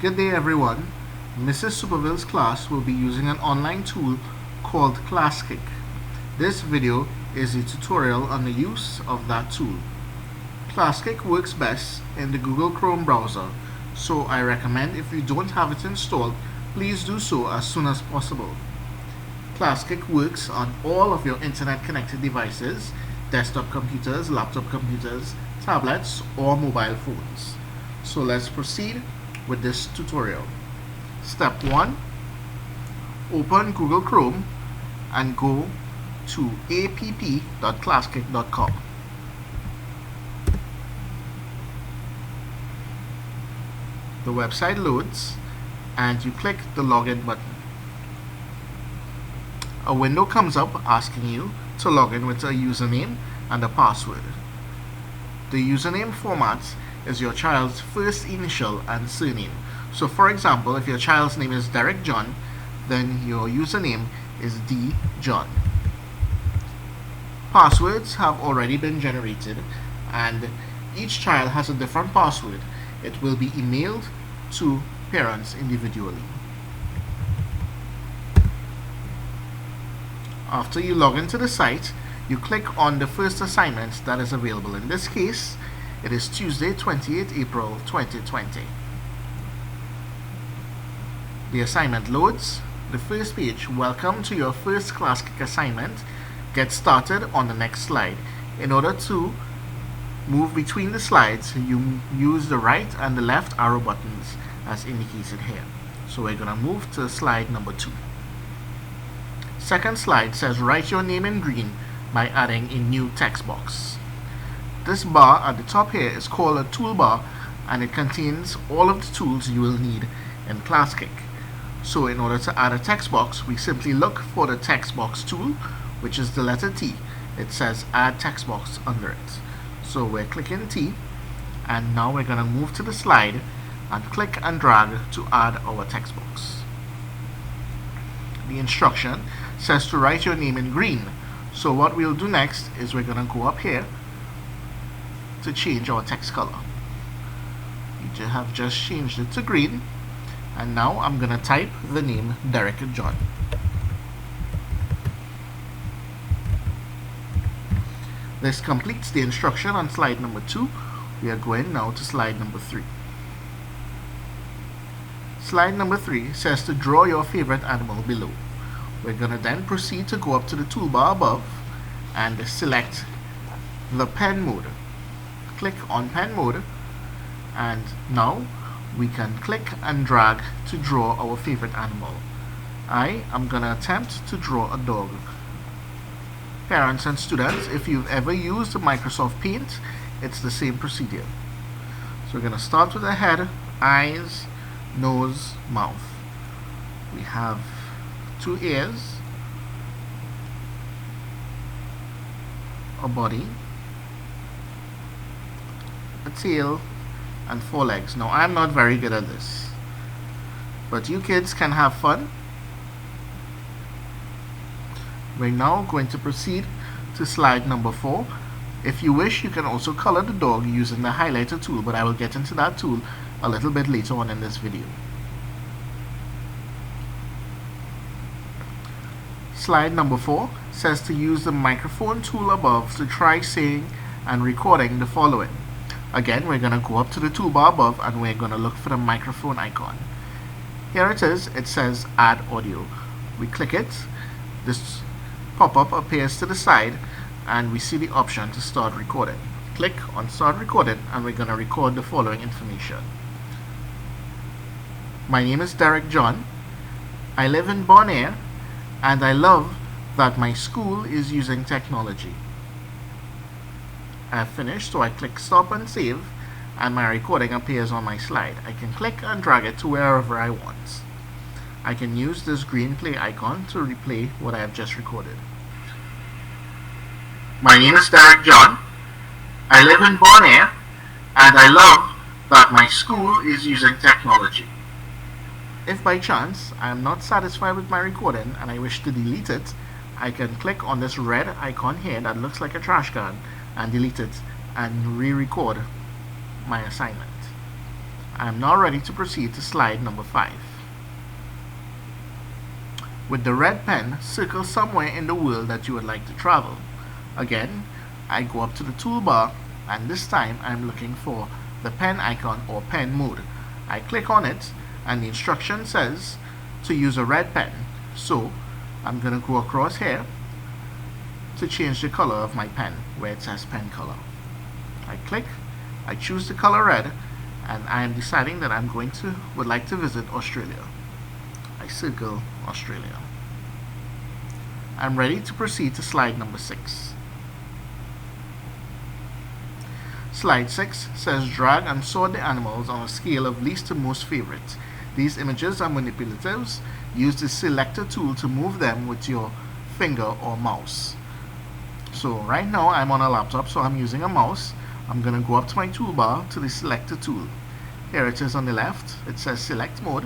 Good day everyone. Mrs. Superville's class will be using an online tool called Classkick. This video is a tutorial on the use of that tool. Classkick works best in the Google Chrome browser, so I recommend if you don't have it installed, please do so as soon as possible. Classkick works on all of your internet connected devices, desktop computers, laptop computers, tablets, or mobile phones. So let's proceed with this tutorial. Step 1. Open Google Chrome and go to app.classkick.com. The website loads and you click the login button. A window comes up asking you to log in with a username and a password. The username format is your child's first initial and surname. So for example, if your child's name is Derek John, then your username is D John. Passwords have already been generated and each child has a different password. It will be emailed to parents individually. After you log into the site, you click on the first assignment that is available. In this case, it is Tuesday, 28 April 2020. The assignment loads. The first page, welcome to your first Classkick assignment. Get started on the next slide. In order to move between the slides, you use the right and the left arrow buttons as indicated here. So we're going to move to slide number 2. Second slide says write your name in green by adding a new text box. This bar at the top here is called a toolbar and it contains all of the tools you will need in Classkick. So in order to add a text box, we simply look for the text box tool, which is the letter T. It says add text box under it. So we're clicking T and now we're going to move to the slide and click and drag to add our text box. The instruction says to write your name in green. So what we'll do next is we're going to go up here to change our text color. We have just changed it to green and now I'm going to type the name Derek John. This completes the instruction on slide number 2. We are going now to slide number 3. Slide number 3 says to draw your favorite animal below. We're going to then proceed to go up to the toolbar above and select the pen mode. Click on pen mode and now we can click and drag to draw our favorite animal. I am going to attempt to draw a dog. Parents and students, if you've ever used Microsoft Paint, it's the same procedure. So we're going to start with the head, eyes, nose, mouth. We have 2 ears, a body, a tail, and 4 legs. Now I'm not very good at this, but you kids can have fun. We're now going to proceed to slide number 4. If you wish, you can also color the dog using the highlighter tool, but I will get into that tool a little bit later on in this video. Slide number 4 says to use the microphone tool above to try saying and recording the following. Again, we're going to go up to the toolbar above and we're going to look for the microphone icon. Here it is. It says add audio. We click it. This pop-up appears to the side and we see the option to start recording. Click on start recording and we're going to record the following information. My name is Derek John. I live in Bon Air and I love that my school is using technology. I have finished, so I click stop and save and my recording appears on my slide. I can click and drag it to wherever I want. I can use this green play icon to replay what I have just recorded. My name is Derek John. I live in Bon Air and I love that my school is using technology. If by chance I am not satisfied with my recording and I wish to delete it, I can click on this red icon here that looks like a trash can and delete it and re-record my assignment. I'm now ready to proceed to slide number 5. With the red pen, circle somewhere in the world that you would like to travel. Again, I go up to the toolbar, and this time I'm looking for the pen icon or pen mode. I click on it, and the instruction says to use a red pen. So I'm going to go across here to change the color of my pen where it says pen color. I click, I choose the color red, and I am deciding that would like to visit Australia. I circle Australia. I'm ready to proceed to slide number 6. Slide 6 says drag and sort the animals on a scale of least to most favorite. These images are manipulatives. Use the selector tool to move them with your finger or mouse. So right now I'm on a laptop, so I'm using a mouse. I'm going to go up to my toolbar to the selector tool. Here it is on the left. It says select mode.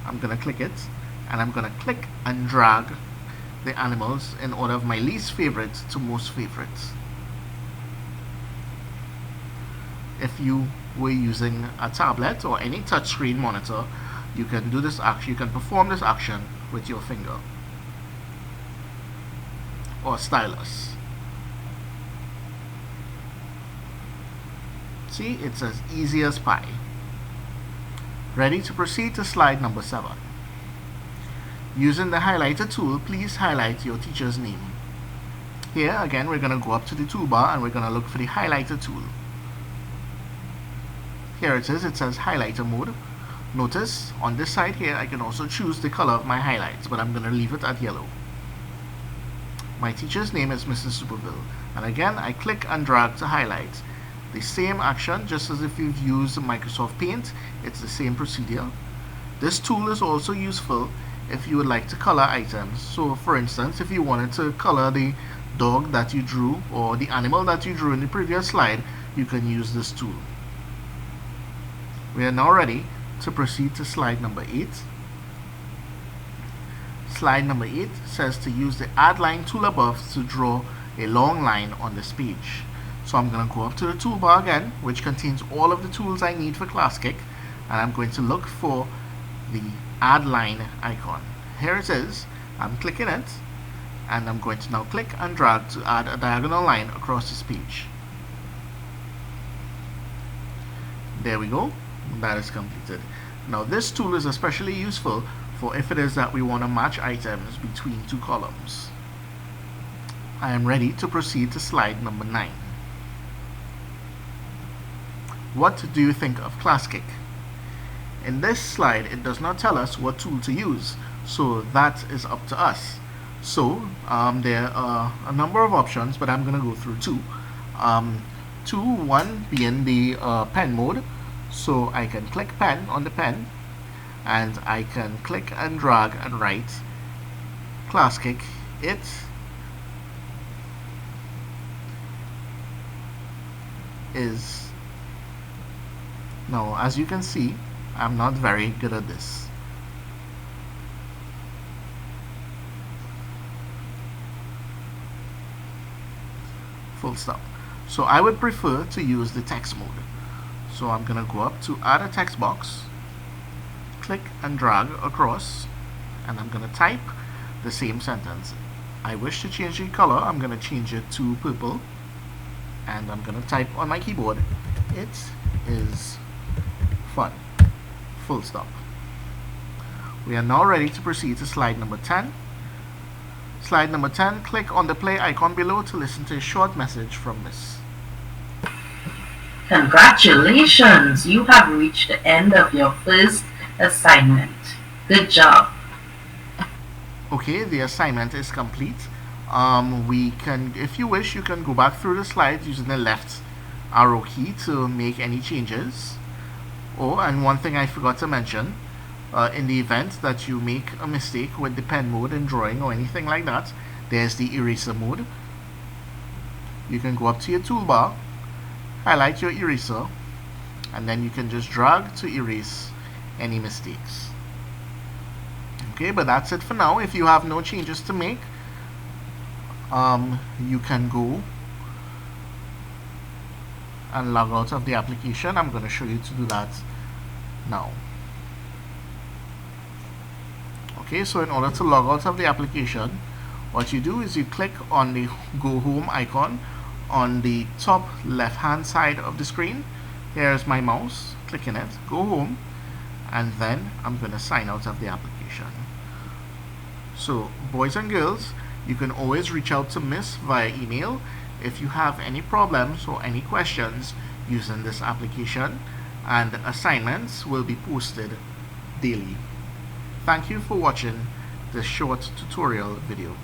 I'm going to click it, and I'm going to click and drag the animals in order of my least favorite to most favorites. If you were using a tablet or any touchscreen monitor, you can do this action. You can perform this action with your finger or stylus. See, it's as easy as pie. Ready to proceed to slide number 7. Using the highlighter tool, please highlight your teacher's name. Here again, we're going to go up to the toolbar and we're going to look for the highlighter tool. Here it is. It says highlighter mode. Notice on this side here I can also choose the color of my highlights, but I'm going to leave it at yellow. My teacher's name is Mrs. Superville, and again I click and drag to highlight. The same action, just as if you've used Microsoft Paint. It's the same procedure. This tool is also useful if you would like to color items. So for instance, if you wanted to color the dog that you drew or the animal that you drew in the previous slide, you can use this tool. We are now ready to proceed to slide number 8. Slide number 8 says to use the add line tool above to draw a long line on this page. So I'm going to go up to the toolbar again, which contains all of the tools I need for Classkick, and I'm going to look for the add line icon. Here it is. I'm clicking it, and I'm going to now click and drag to add a diagonal line across this page. There we go. That is completed. Now this tool is especially useful for if it is that we want to match items between two columns. I am ready to proceed to slide number 9. What do you think of Classkick? In this slide, it does not tell us what tool to use, so that is up to us. So there are a number of options, but I'm going to go through two. One being the pen mode. So I can click pen on the pen, and I can click and drag and write Classkick. It is. Now, as you can see, I'm not very good at this. Full stop. So I would prefer to use the text mode. So I'm going to go up to add a text box, click and drag across, and I'm going to type the same sentence. I wish to change the color. I'm going to change it to purple, and I'm going to type on my keyboard, it is fun. Full stop. We are now ready to proceed to slide number 10. Slide number 10, click on the play icon below to listen to a short message from Miss. Congratulations! You have reached the end of your first assignment. Good job. Okay, the assignment is complete. We can, if you wish, you can go back through the slides using the left arrow key to make any changes. Oh, and one thing I forgot to mention, in the event that you make a mistake with the pen mode in drawing or anything like that, there's the eraser mode. You can go up to your toolbar, highlight your eraser, and then you can just drag to erase any mistakes. Okay, but that's it for now. If you have no changes to make, you can go and log out of the application. I'm going to show you to do that now. Okay, so in order to log out of the application, what you do is you click on the Go Home icon on the top left hand side of the screen. Here's my mouse, clicking it, Go Home, and then I'm going to sign out of the application. So boys and girls, you can always reach out to Miss via email if you have any problems or any questions using this application, and assignments will be posted daily. Thank you for watching this short tutorial video.